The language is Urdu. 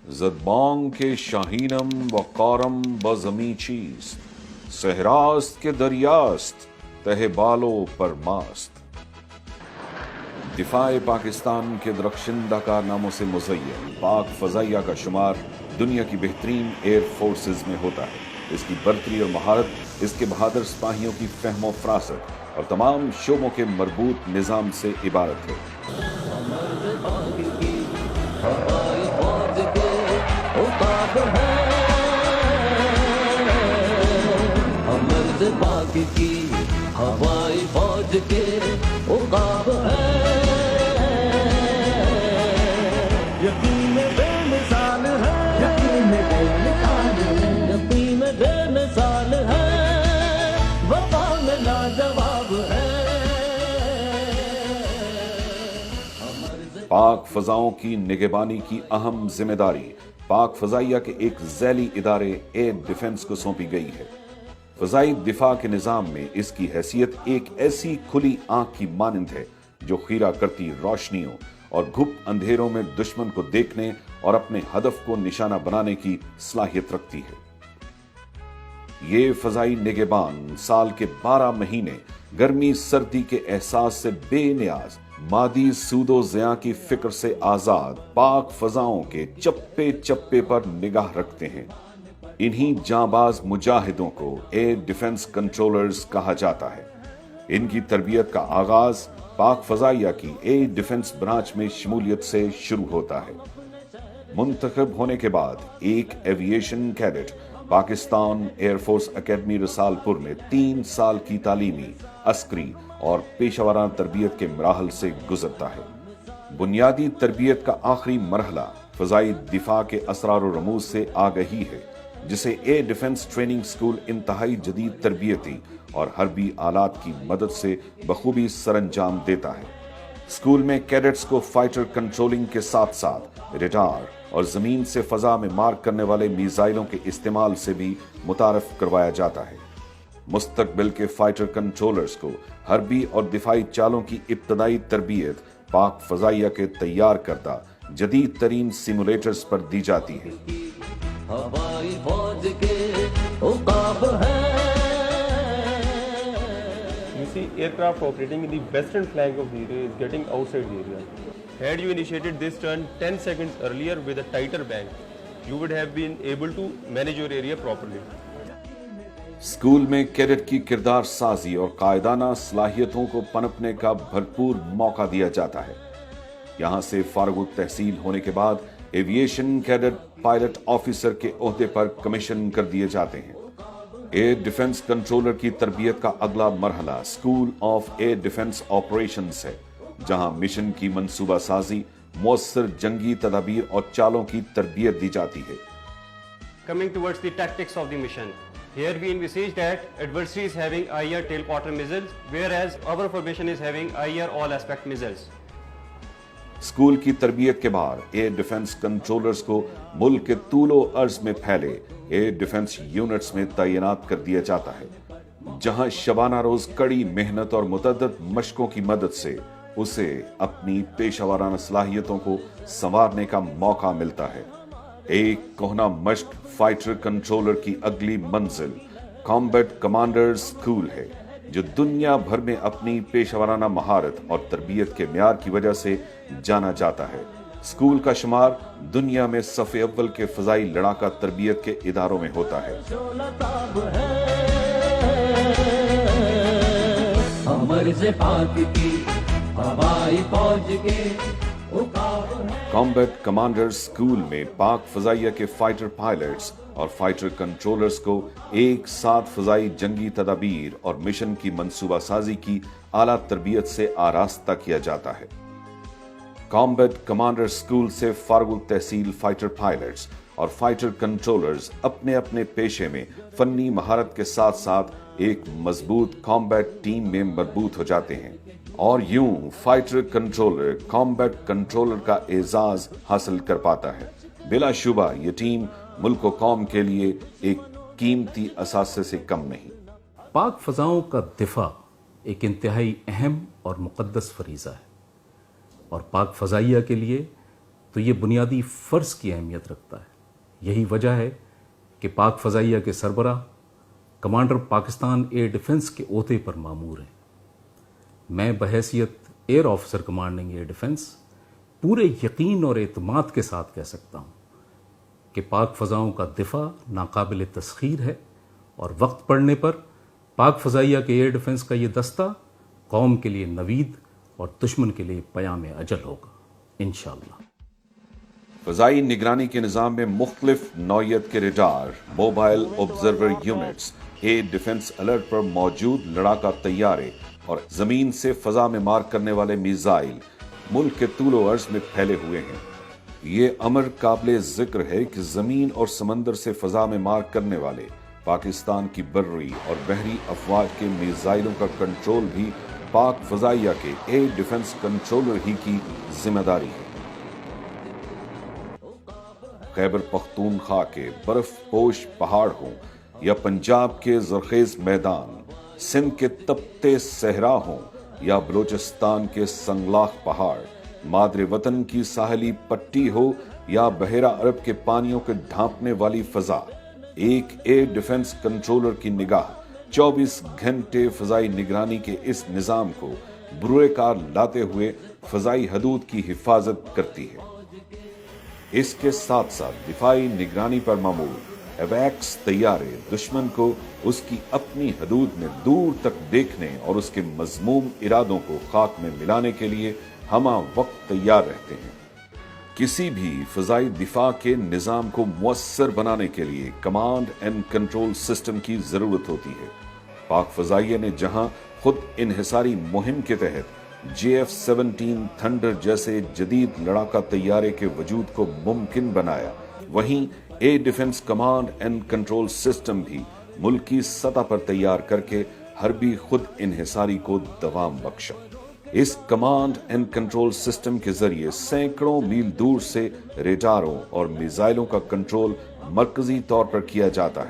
زدبانگ کے شاہینم و قارم بزمی چیست، صحراست کے دریاست تہ بالو پر ماست۔ دفاع پاکستان کے درخشندہ کارناموں سے مزین پاک فضائیہ کا شمار دنیا کی بہترین ایئر فورسز میں ہوتا ہے۔ اس کی برتری اور مہارت اس کے بہادر سپاہیوں کی فہم و فراست اور تمام شعبوں کے مربوط نظام سے عبارت ہے۔ پاک کی ہوائی فوج کے عقاب ہے، یقین بے مثال ہے، یقین بے مثال ہے، یقین بے مثال ہے، وفا میں لاجواب ہے۔ پاک فضاؤں کی نگہبانی کی اہم ذمہ داری پاک فضائیہ کے ایک ذیلی ادارے ایئر ڈیفنس کو سونپی گئی ہے۔ فضائی دفاع کے نظام میں اس کی حیثیت ایک ایسی کھلی آنکھ کی مانند ہے جو خیرہ کرتی روشنیوں اور گھپ اندھیروں میں دشمن کو دیکھنے اور اپنے ہدف کو نشانہ بنانے کی صلاحیت رکھتی ہے۔ یہ فضائی نگہبان سال کے 12 مہینے گرمی سردی کے احساس سے بے نیاز، مادی سود و زیاں کی فکر سے آزاد پاک فضاؤں کے چپے چپے پر نگاہ رکھتے ہیں۔ انہی جانباز مجاہدوں کو ایئر ڈیفنس کنٹرولرز کہا جاتا ہے۔ ان کی تربیت کا آغاز پاک فضائیہ کی ایئر ڈیفنس برانچ میں شمولیت سے شروع ہوتا ہے۔ منتخب ہونے کے بعد ایک aviation cadet Pakistan air force academy Risalpur میں 3 سال کی تعلیمی، عسکری اور پیشہ ورانہ تربیت کے مراحل سے گزرتا ہے۔ بنیادی تربیت کا آخری مرحلہ فضائی دفاع کے اسرار و رموز سے آگہی ہے، جسے ایئر ڈیفنس ٹریننگ سکول انتہائی جدید تربیتی اور حربی آلات کی مدد سے بخوبی سر انجام دیتا ہے۔ سکول میں کیڈٹس کو فائٹر کنٹرولنگ کے ساتھ ساتھ ریڈار اور زمین سے فضا میں مار کرنے والے میزائلوں کے استعمال سے بھی متعارف کروایا جاتا ہے۔ مستقبل کے فائٹر کنٹرولرز کو حربی اور دفاعی چالوں کی ابتدائی تربیت پاک فضائیہ کے تیار کردہ جدید ترین سیمولیٹرز پر دی جاتی ہے۔ ہوائی فوج کے عقاب ہے۔ You see aircraft operating in the western flank of the area is getting outside the area. Had you initiated this turn 10 seconds earlier with a tighter bank, you would have been able to manage your area properly. School میں کیڈٹ کی کردار سازی اور قائدانہ صلاحیتوں کو پنپنے کا بھرپور موقع دیا جاتا ہے۔ یہاں سے فارغ التحصیل ہونے کے بعد ایوییشن کیڈٹ پائلٹ آفیسر کے عہدے پر کمیشن کر دیے جاتے ہیں۔ ایئر ڈیفنس کنٹرولر کی تربیت کا اگلا مرحلہ school of air defence operations ہے، جہاں مشن کی منصوبہ سازی، مؤثر جنگی تدابیر اور چالوں کی تربیت دی جاتی ہے۔ Coming towards the tactics of the mission, here we envisage that adversary is having IR tail quarter missiles, whereas our formation is having IR all aspect missiles. School کی تربیت کے بعد ایئر ڈیفنس کنٹرولرز کو ملک کے طول و عرض میں پھیلے ایئر ڈیفنس یونٹس میں تعینات کر دیا جاتا ہے، جہاں شبانہ روز کڑی محنت اور متعدد مشقوں کی مدد سے اسے اپنی پیشہ ورانہ صلاحیتوں کو سنوارنے کا موقع ملتا ہے۔ ایک کہنہ مشق فائٹر کنٹرولر کی اگلی منزل کامبیٹ کمانڈر اسکول ہے، جو دنیا بھر میں اپنی پیشہ ورانہ مہارت اور تربیت کے معیار کی وجہ سے جانا جاتا ہے۔ اسکول کا شمار دنیا میں صف اول کے فضائی لڑاکا تربیت کے اداروں میں ہوتا ہے۔ کامبیٹ کمانڈر اسکول میں پاک فضائیہ کے فائٹر پائلٹس اور فائٹر کنٹرولرز کو ایک ساتھ فضائی جنگی تدابیر اور مشن کی منصوبہ سازی کی اعلیٰ تربیت سے آراستہ کیا جاتا ہے۔ کامبیٹ کمانڈر اسکول سے فارغ التحصیل فائٹر پائلٹس اور فائٹر کنٹرولرز اپنے اپنے پیشے میں فنی مہارت کے ساتھ ساتھ ایک مضبوط کامبیٹ ٹیم میں مربوط ہو جاتے ہیں، اور یوں فائٹر کنٹرولر کامبیٹ کنٹرولر کا اعزاز حاصل کر پاتا ہے۔ بلا شبہ یہ ٹیم ملک و قوم کے لیے ایک قیمتی اثاثے سے کم نہیں۔ پاک فضاؤں کا دفاع ایک انتہائی اہم اور مقدس فریضہ ہے، اور پاک فضائیہ کے لیے تو یہ بنیادی فرض کی اہمیت رکھتا ہے۔ یہی وجہ ہے کہ پاک فضائیہ کے سربراہ کمانڈر پاکستان ایئر ڈیفنس کے عہدے پر مامور ہیں۔ میں بحیثیت air officer commanding air defence پورے یقین اور اعتماد کے ساتھ کہہ سکتا ہوں کہ پاک فضاؤں کا دفاع ناقابل تسخیر ہے، اور وقت پڑنے پر پاک فضائیہ کے ایئر ڈیفنس کا یہ دستہ قوم کے لیے نوید اور دشمن کے لیے پیام اجل ہوگا انشاءاللہ۔ فضائی نگرانی کے نظام میں مختلف نوعیت کے radar, mobile observer units, air defence alert پر موجود لڑاکا طیارے اور زمین سے فضا میں مار کرنے والے میزائل ملک کے طول و عرض میں پھیلے ہوئے ہیں۔ یہ امر قابل ذکر ہے کہ زمین اور سمندر سے فضا میں مار کرنے والے پاکستان کی بری اور بحری افواج کے میزائلوں کا کنٹرول بھی پاک فضائیہ کے ایئر ڈیفنس کنٹرولر ہی کی ذمہ داری ہے۔ خیبر پختونخوا کے برف پوش پہاڑ ہوں یا پنجاب کے زرخیز میدان، سندھ کے تپتے صحرا ہوں یا بلوچستان کے سنگلاخ پہاڑ، مادر وطن کی ساحلی پٹی ہو یا بحیرہ عرب کے پانیوں کے ڈھانپنے والی فضا، ایک ایئر ڈیفنس کنٹرولر کی نگاہ 24 گھنٹے فضائی نگرانی کے اس نظام کو بروئے کار لاتے ہوئے فضائی حدود کی حفاظت کرتی ہے۔ اس کے ساتھ ساتھ دفاعی نگرانی پر معمول ایویکس طیارے دشمن کو اس کی اپنی حدود میں دور تک دیکھنے اور اس کے مذموم ارادوں کو خاک میں ملانے کے لیے ہمہ وقت تیار رہتے ہیں۔ کسی بھی فضائی دفاع کے نظام کو مؤثر بنانے کے لیے کمانڈ اینڈ کنٹرول سسٹم کی ضرورت ہوتی ہے۔ پاک فضائیہ نے جہاں خود انحصاری مہم کے تحت JF-17 تھنڈر جیسے جدید لڑاکا طیارے کے وجود کو ممکن بنایا، وہیں air defence command and control system بھی ملکی سطح پر تیار کر کے حربی خود انحصاری کو دوام بخشا۔ اس کمانڈ اینڈ کنٹرول سسٹم کے ذریعے سینکڑوں میل دور سے ریڈاروں اور میزائلوں کا کنٹرول مرکزی طور پر کیا جاتا ہے۔